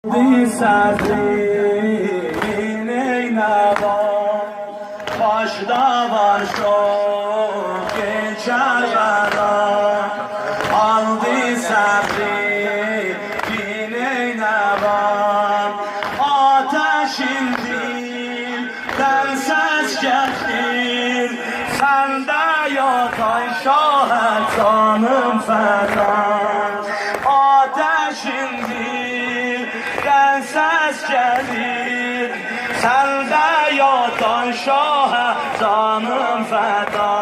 Sabrin eynaba başda var şok geçer bana aldı sabrin eynaba ateşin dilden ses getir sende yatan şahet canım feda ateşin ses gelir sende yatan şaha canım feda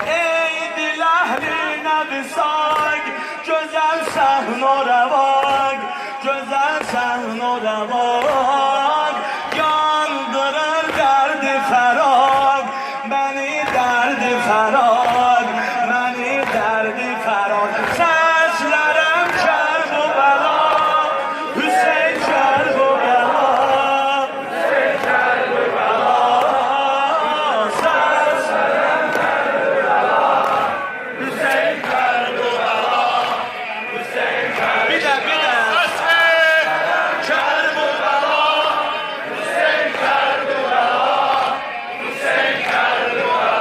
ey dil ehline bisak güzel sehna bak güzel sehna bak yandırır derdi ferag beni derdi ferag beni derdi ferag seslerim ker bu bela Hüseyin Kerbela, Hüseyin Kerbela, seslerim Kerbela, Hüseyin Kerbela, Hüseyin Kerbela, bir de Kerbela, Hüseyin Kerbela, Hüseyin Kerbela,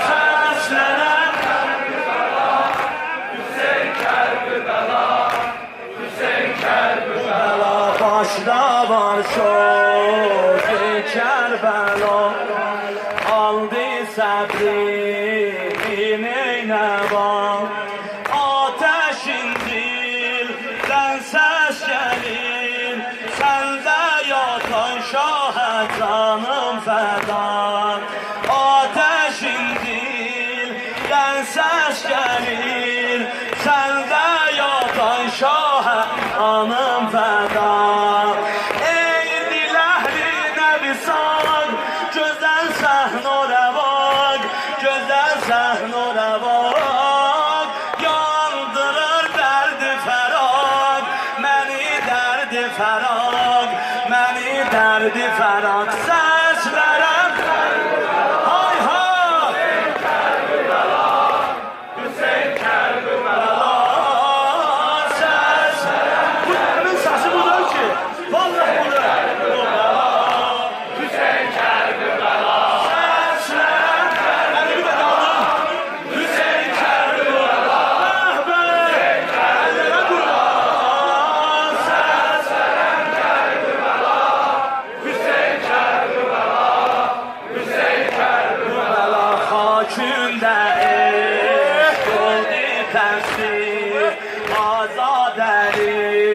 seslerim Kerbela, Hüseyin Kerbela. Kerbela başda var şok Kerbela aldı sabrin eynaba ateşin dilden ses gelir sende yatan şahet canım feda ateşin dilden ses gelir sende yatan şahet anım feda ey dil ehline bisak güzel sehna bak güzel sehna bak yandırır derdi ferag meni derdi ferag meni derdi ferag